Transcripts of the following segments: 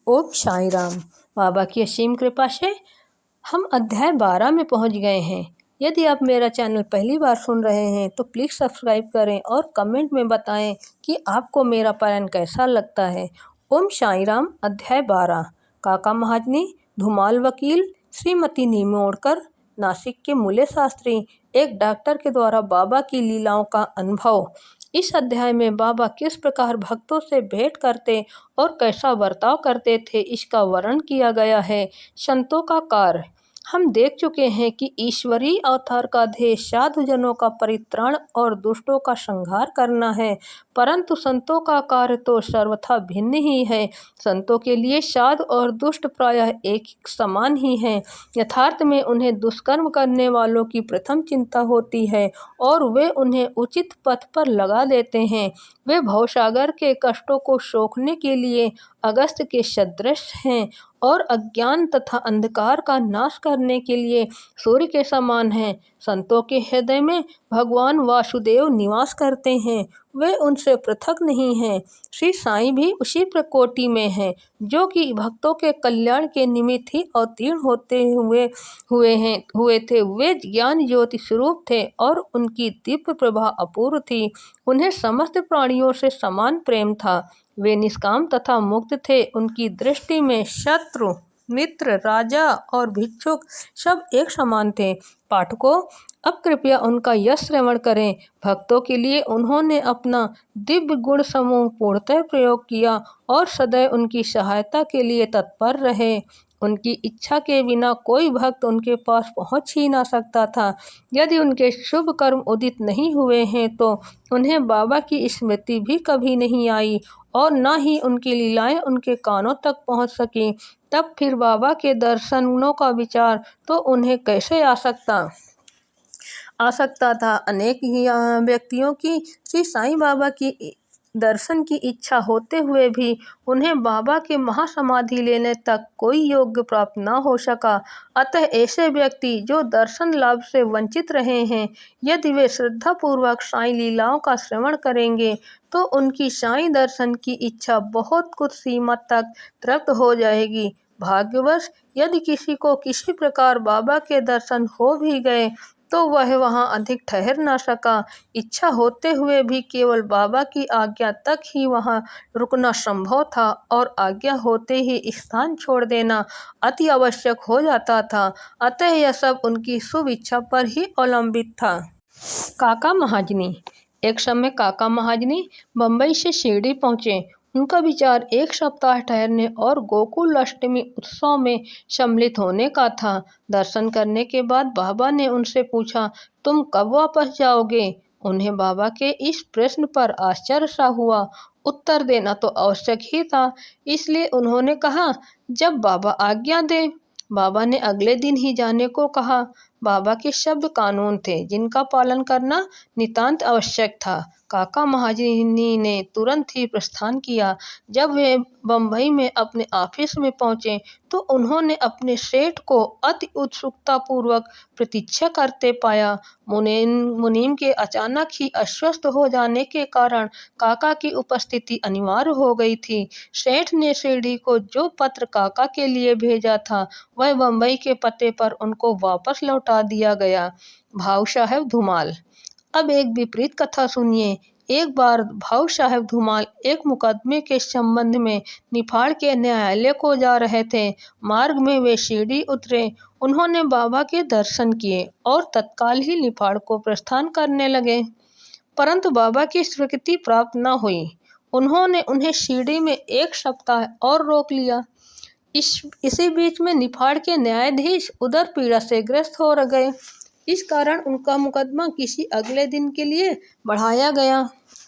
ओम साई राम। बाबा की असीम कृपा से हम अध्याय 12 में पहुंच गए हैं। यदि आप मेरा चैनल पहली बार सुन रहे हैं तो प्लीज़ सब्सक्राइब करें और कमेंट में बताएं कि आपको मेरा पारायण कैसा लगता है। ओम साई राम। अध्याय 12। काका महाजनी, धुमाल वकील, श्रीमती निमोड़कर, नासिक के मूल्य शास्त्री, एक डॉक्टर के द्वारा बाबा की लीलाओं का अनुभव। इस अध्याय में बाबा किस प्रकार भक्तों से भेंट करते और कैसा बर्ताव करते थे, इसका वर्णन किया गया है। संतों का कार्य। हम देख चुके हैं कि ईश्वरीय अवतार का ध्येय साधुजनों का परित्राण और दुष्टों का संहार करना है, परंतु संतों का कार्य तो सर्वथा भिन्न ही है। संतों के लिए साधु और दुष्ट प्रायः एक समान ही हैं। यथार्थ में उन्हें दुष्कर्म करने वालों की प्रथम चिंता होती है और वे उन्हें उचित पथ पर लगा देते हैं। वे भवसागर के कष्टों को सोखने के लिए अगस्त के सदृश हैं और अज्ञान तथा अंधकार का नाश करने के लिए सूर्य के समान हैं। संतों के हृदय में भगवान वासुदेव निवास करते हैं, वे उनसे पृथक नहीं हैं। श्री साईं भी उसी प्रकोटि में हैं, जो कि भक्तों के कल्याण के निमित्त ही अवतीर्ण होते हुए थे। वे ज्ञान ज्योति स्वरूप थे और उनकी दिव्य प्रभा अपूर्व थी। उन्हें समस्त प्राणियों से समान प्रेम था। वे निष्काम तथा मुक्त थे। उनकी दृष्टि में शत्रु, मित्र, राजा और भिक्षुक सब एक समान थे। पाठकों, अब कृपया उनका यश श्रवण करें। भक्तों के लिए उन्होंने अपना दिव्य गुण समूह पूर्णतः प्रयोग किया और सदैव उनकी सहायता के लिए तत्पर रहे। उनकी इच्छा के बिना कोई भक्त उनके पास पहुंच ही ना सकता था। यदि उनके शुभ कर्म उदित नहीं हुए हैं तो उन्हें बाबा की स्मृति भी कभी नहीं आई और न ही उनकी लीलाएं उनके कानों तक पहुंच सकी। तब फिर बाबा के दर्शनों का विचार तो उन्हें कैसे आ सकता था। अनेक ही व्यक्तियों की श्री साईं बाबा की दर्शन की इच्छा होते हुए भी उन्हें बाबा के महासमाधि लेने तक कोई योग्य प्राप्त न हो सका। अतः ऐसे व्यक्ति जो दर्शन लाभ से वंचित रहे हैं, यदि वे श्रद्धापूर्वक साईं लीलाओं का श्रवण करेंगे तो उनकी साईं दर्शन की इच्छा बहुत कुछ सीमा तक तृप्त हो जाएगी। भाग्यवश यदि किसी को किसी प्रकार बाबा के दर्शन हो भी गए तो वह वहां अधिक ठहर न सका। इच्छा होते हुए भी केवल बाबा की आज्ञा तक ही वहां रुकना संभव था और आज्ञा होते ही स्थान छोड़ देना अति आवश्यक हो जाता था। अतः यह सब उनकी शुभ इच्छा पर ही अवलंबित था। काका महाजनी। एक समय काका महाजनी बम्बई से शिरडी पहुंचे। उनका विचार एक सप्ताह ठहरने और गोकुल अष्टमी उत्सव में सम्मिलित होने का था। दर्शन करने के बाद बाबा ने उनसे पूछा, तुम कब वापस जाओगे? उन्हें बाबा के इस प्रश्न पर आश्चर्य सा हुआ। उत्तर देना तो आवश्यक ही था, इसलिए उन्होंने कहा, जब बाबा आज्ञा दे। बाबा ने अगले दिन ही जाने को कहा। बाबा के शब्द कानून थे जिनका पालन करना नितांत आवश्यक था। काका महाजनी ने तुरंत ही प्रस्थान किया। जब वे बम्बई में अपने ऑफिस में पहुंचे तो उन्होंने अपने सेठ को अति उत्सुकता पूर्वक प्रतीक्षा करते पाया। मुनीम के अचानक ही अस्वस्थ हो जाने के कारण काका की उपस्थिति अनिवार्य हो गई थी। सेठ ने शिरडी को जो पत्र काका के लिए भेजा था वह बम्बई के पते पर उनको वापस लौटा दिया गया। भाऊ साहब धुमाल। अब एक विपरीत कथा सुनिए। एक बार भाऊ साहब धुमाल एक मुकदमे के संबंध में निफाड़ के न्यायालय को जा रहे थे। मार्ग में वे शिरडी उतरे। उन्होंने बाबा के दर्शन किए और तत्काल ही निफाड़ को प्रस्थान करने लगे, परंतु बाबा की स्वीकृति प्राप्त न हुई। उन्होंने उन्हें शिरडी में एक सप्ताह और रोक लिया। इसी बीच में निफाड़ के न्यायाधीश उदर पीड़ा से ग्रस्त हो गए। इस कारण उनका मुकदमा किसी अगले दिन के लिए बढ़ाया गया।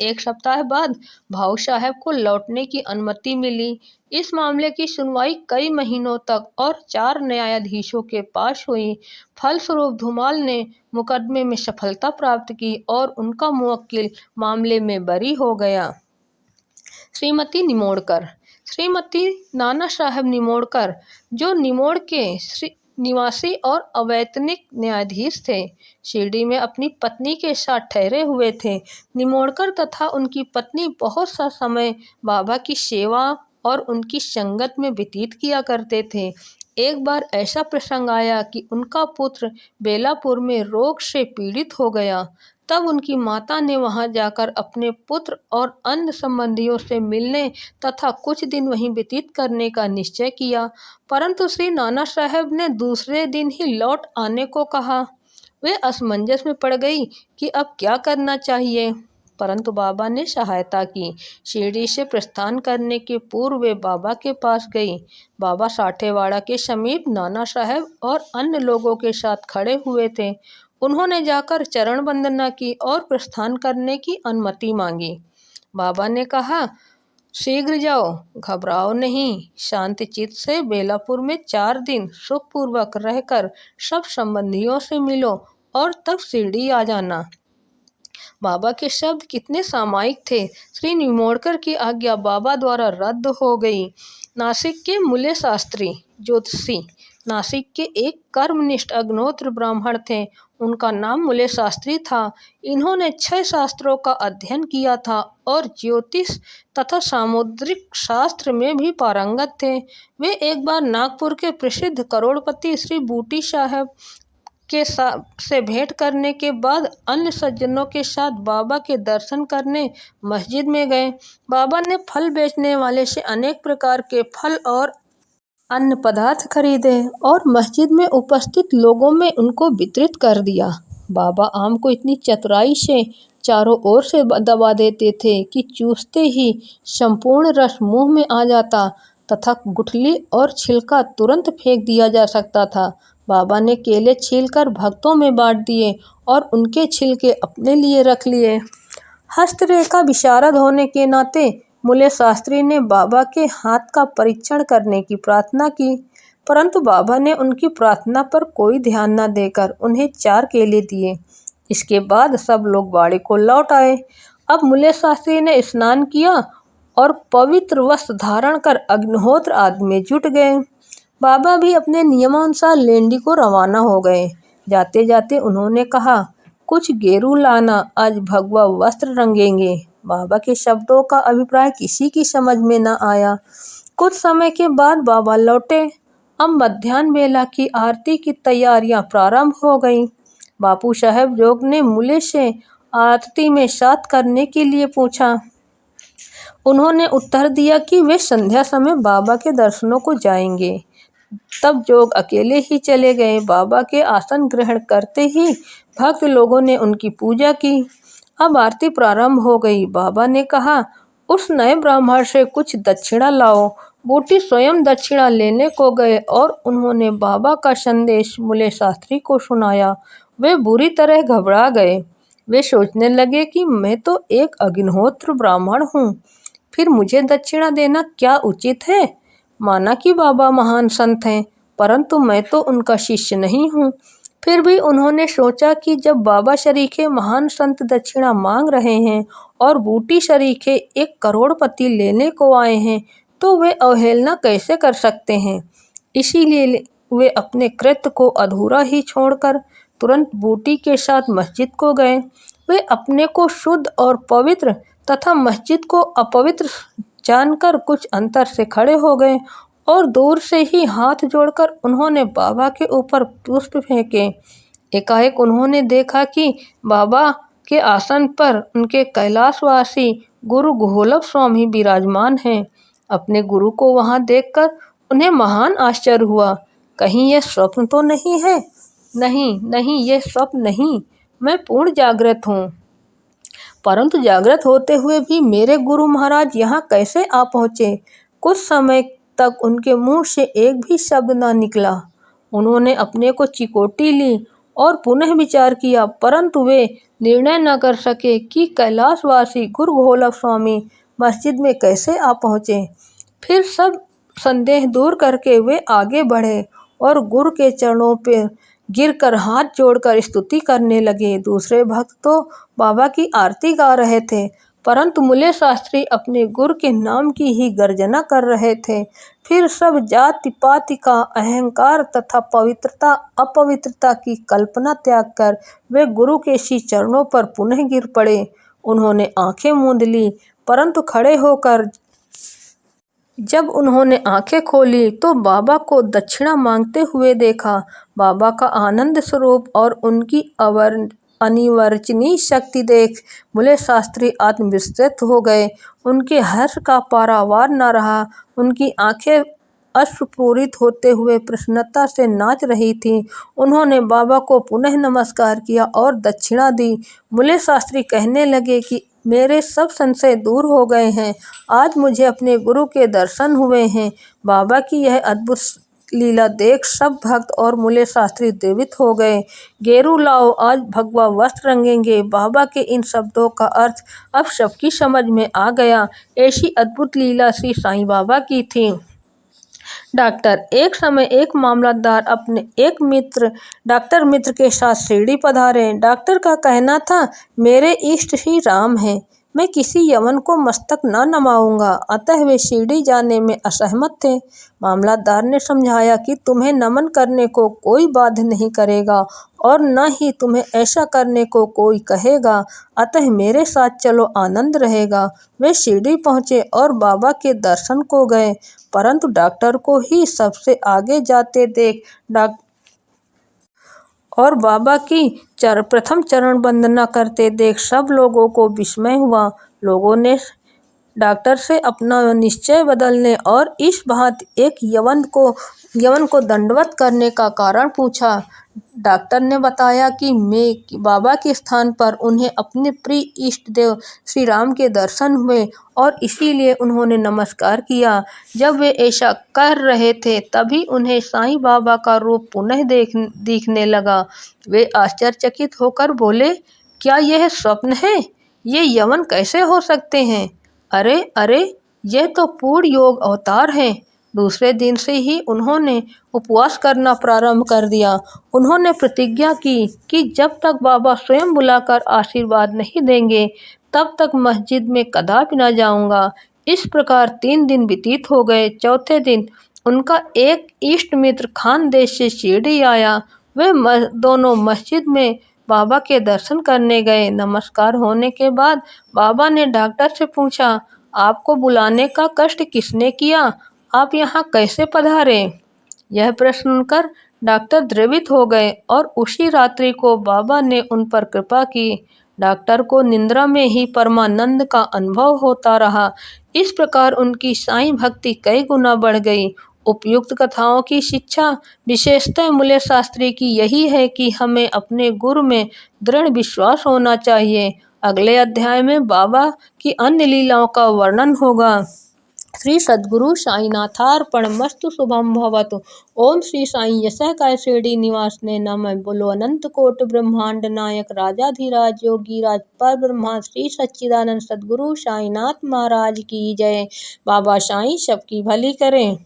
एक सप्ताह बाद भाऊ साहब को लौटने की अनुमति मिली। इस मामले की सुनवाई कई महीनों तक और 4 न्यायाधीशों के पास हुई। फलस्वरूप धुमाल ने मुकदमे में सफलता प्राप्त की और उनका मुवक्किल मामले में बरी हो गया। श्रीमती निमोड़कर। श्रीमती नाना साहब निमोड़कर, जो निमोड़ के निवासी और अवैतनिक न्यायाधीश थे, शिरडी में अपनी पत्नी के साथ ठहरे हुए थे। निमोड़कर तथा उनकी पत्नी बहुत सा समय बाबा की सेवा और उनकी संगत में व्यतीत किया करते थे। एक बार ऐसा प्रसंग आया कि उनका पुत्र बेलापुर में रोग से पीड़ित हो गया। तब उनकी माता ने वहां जाकर अपने पुत्र और अन्य संबंधियों से मिलने तथा कुछ दिन वहीं व्यतीत करने का निश्चय किया, परंतु श्री नाना साहब ने दूसरे दिन ही लौट आने को कहा। वे असमंजस में पड़ गई कि अब क्या करना चाहिए, परंतु बाबा ने सहायता की। शिरडी से प्रस्थान करने के पूर्व वे बाबा के पास गई। बाबा साठेवाड़ा के समीप नाना साहब और अन्य लोगों के साथ खड़े हुए थे। उन्होंने जाकर चरण वंदना की और प्रस्थान करने की अनुमति मांगी। बाबा ने कहा, शीघ्र जाओ, घबराओ नहीं, शांति चित्त से बेलापुर में 4 दिन सुखपूर्वक रहकर सब संबंधियों से मिलो और तब शिरडी आ जाना। बाबा के शब्द कितने सामायिक थे। श्री निमोड़कर की आज्ञा बाबा द्वारा रद्द हो गई। नासिक के मूल्य शास्त्री ज्योतिषी नासिक के एक कर्मनिष्ठ अग्निहोत्र ब्राह्मण थे। उनका नाम मूल्य शास्त्री था। इन्होंने 6 शास्त्रों का अध्ययन किया था और ज्योतिष तथा सामुद्रिक शास्त्र में भी पारंगत थे। वे एक बार नागपुर के प्रसिद्ध करोड़पति श्री बूटी साहब से भेंट करने के बाद अन्य सज्जनों के साथ बाबा के दर्शन करने मस्जिद में गए। बाबा ने फल बेचने वाले से अनेक प्रकार के फल और अन्य पदार्थ खरीदे और मस्जिद में उपस्थित लोगों में उनको वितरित कर दिया। बाबा आम को इतनी चतुराई से चारों ओर से दबा देते थे कि चूसते ही संपूर्ण रस मुंह में आ जाता तथा गुठली और छिलका तुरंत फेंक दिया जा सकता था। बाबा ने केले छीलकर भक्तों में बांट दिए और उनके छिलके अपने लिए रख लिए। हस्तरेखा विशारद होने के नाते मूल्य शास्त्री ने बाबा के हाथ का परीक्षण करने की प्रार्थना की, परंतु बाबा ने उनकी प्रार्थना पर कोई ध्यान न देकर उन्हें 4 केले दिए। इसके बाद सब लोग बाड़े को लौट आए। अब मूल्य शास्त्री ने स्नान किया और पवित्र वस्त्र धारण कर अग्निहोत्र आदि में जुट गए। बाबा भी अपने नियमानुसार लेंडी को रवाना हो गए। जाते जाते उन्होंने कहा, कुछ गेरू लाना, आज भगवा वस्त्र रंगेंगे। बाबा के शब्दों का अभिप्राय किसी की समझ में न आया। कुछ समय के बाद बाबा लौटे। अब मध्याह्न बेला की आरती की तैयारियां प्रारंभ हो गईं। बापू साहब जोग ने मूल्य से आरती में साथ करने के लिए पूछा। उन्होंने उत्तर दिया कि वे संध्या समय बाबा के दर्शनों को जाएंगे। तब जोग अकेले ही चले गए। बाबा के आसन ग्रहण करते ही भक्त लोगों ने उनकी पूजा की। अब आरती प्रारंभ हो गई। बाबा ने कहा, उस नए ब्राह्मण से कुछ दक्षिणा लाओ। बूटी स्वयं दक्षिणा लेने को गए और उन्होंने बाबा का संदेश मूल्य शास्त्री को सुनाया। वे बुरी तरह घबरा गए। वे सोचने लगे कि मैं तो एक अग्निहोत्र ब्राह्मण हूँ, फिर मुझे दक्षिणा देना क्या उचित है। माना कि बाबा महान संत हैं, परंतु मैं तो उनका शिष्य नहीं हूँ। फिर भी उन्होंने सोचा कि जब बाबा शरीके महान संत दक्षिणा मांग रहे हैं और बूटी शरीके 1 करोड़पति लेने को आए हैं, तो वे अवहेलना कैसे कर सकते हैं। इसीलिए वे अपने कृत्य को अधूरा ही छोड़कर तुरंत बूटी के साथ मस्जिद को गए। वे अपने को शुद्ध और पवित्र तथा मस्जिद को अपवित्र जानकर कुछ अंतर से खड़े हो गए और दूर से ही हाथ जोड़कर उन्होंने बाबा के ऊपर पुष्प फेंके। एकाएक उन्होंने देखा कि बाबा के आसन पर उनके कैलाशवासी गुरु गोलोक स्वामी विराजमान हैं। अपने गुरु को वहां देखकर उन्हें महान आश्चर्य हुआ। कहीं यह स्वप्न तो नहीं है? नहीं नहीं, यह स्वप्न नहीं, मैं पूर्ण जागृत हूँ। परंतु जागृत होते हुए भी मेरे गुरु महाराज यहाँ कैसे आ पहुँचे? कुछ समय तक उनके मुंह से एक भी शब्द न निकला। उन्होंने अपने को चिकोटी ली और पुनः विचार किया, परंतु वे निर्णय न कर सके कि कैलाशवासी गुरु गोलोक स्वामी मस्जिद में कैसे आ पहुँचे। फिर सब संदेह दूर करके वे आगे बढ़े और गुरु के चरणों पर गिरकर हाथ जोड़कर स्तुति करने लगे। दूसरे भक्त तो बाबा की आरती गा रहे थे, परंतु मूल्य शास्त्री अपने गुरु के नाम की ही गर्जना कर रहे थे। फिर सब जाति पाति का अहंकार तथा पवित्रता अपवित्रता की कल्पना त्याग कर वे गुरु के श्री चरणों पर पुनः गिर पड़े। उन्होंने आंखें मूंद ली, परंतु खड़े होकर जब उन्होंने आंखें खोली तो बाबा को दक्षिणा मांगते हुए देखा। बाबा का आनंद स्वरूप और उनकी अनिर्वचनीय शक्ति देख मूल्य शास्त्री आत्मविस्मृत हो गए। उनके हर्ष का पारावार न रहा। उनकी आंखें अश्रुपूरित होते हुए प्रसन्नता से नाच रही थीं। उन्होंने बाबा को पुनः नमस्कार किया और दक्षिणा दी। मूल्य शास्त्री कहने लगे कि मेरे सब संशय दूर हो गए हैं। आज मुझे अपने गुरु के दर्शन हुए हैं। बाबा की यह अद्भुत लीला देख सब भक्त और मूल्य शास्त्री द्रवित हो गए। गेरू लाओ, आज भगवा वस्त्र रंगेंगे। बाबा के इन शब्दों का अर्थ अब सबकी समझ में आ गया। ऐसी अद्भुत लीला श्री साईं बाबा की थी। डॉक्टर एक समय एक मामलतदार अपने एक डॉक्टर मित्र के साथ शिरडी पधारे। डॉक्टर का कहना था, मेरे इष्ट श्री राम हैं, मैं किसी यवन को मस्तक न नमाऊंगा। अतः वे शिरडी जाने में असहमत थे। मामलतदार ने समझाया कि तुम्हें नमन करने को कोई बाध्य नहीं करेगा और न ही तुम्हें ऐसा करने को कोई कहेगा। अतः मेरे साथ चलो, आनंद रहेगा। वे शिरडी पहुंचे और बाबा के दर्शन को गए, परंतु डॉक्टर को ही सबसे आगे जाते देख और बाबा की प्रथम चरण वंदना करते देख सब लोगों को विस्मय हुआ। लोगों ने डॉक्टर से अपना निश्चय बदलने और इस भांति एक यवन को दंडवत करने का कारण पूछा। डॉक्टर ने बताया कि बाबा के स्थान पर उन्हें अपने प्रिय इष्ट देव श्री राम के दर्शन हुए और इसीलिए उन्होंने नमस्कार किया। जब वे ऐसा कह रहे थे तभी उन्हें साईं बाबा का रूप पुनः दिखने लगा। वे आश्चर्यचकित होकर बोले, क्या यह स्वप्न है? ये यवन कैसे हो सकते हैं? अरे अरे, यह तो पूर्ण योग अवतार हैं। दूसरे दिन से ही उन्होंने उपवास करना प्रारंभ कर दिया। उन्होंने प्रतिज्ञा की कि जब तक बाबा स्वयं बुलाकर आशीर्वाद नहीं देंगे तब तक मस्जिद में कदापि न जाऊंगा। इस प्रकार 3 दिन व्यतीत हो गए। चौथे दिन उनका एक इष्ट मित्र खानदेश से शिरडी आया। वे दोनों मस्जिद में बाबा के दर्शन करने गए। नमस्कार होने के बाद बाबा ने डॉक्टर से पूछा, आपको बुलाने का कष्ट किसने किया? आप यहाँ कैसे पधारे? यह प्रश्न सुनकर डॉक्टर द्रवित हो गए और उसी रात्रि को बाबा ने उन पर कृपा की। डॉक्टर को निद्रा में ही परमानंद का अनुभव होता रहा। इस प्रकार उनकी साईं भक्ति कई गुना बढ़ गई। उपयुक्त कथाओं की शिक्षा विशेषतः मूल्य शास्त्री की यही है कि हमें अपने गुरु में दृढ़ विश्वास होना चाहिए। अगले अध्याय में बाबा की अन्य लीलाओं का वर्णन होगा। श्री सद्गुरु साईनाथार्पणमस्तु। शुभम भवतु। ओम श्री साईं यशःकाय शिरडी निवासने नमः। बोलो अनंत कोटि ब्रह्मांड नायक राजाधिराज योगीराज पर ब्रह्मा श्री सच्चिदानंद सद्गुरु साईनाथ महाराज की जय। बाबा साईं सबकी भली करें।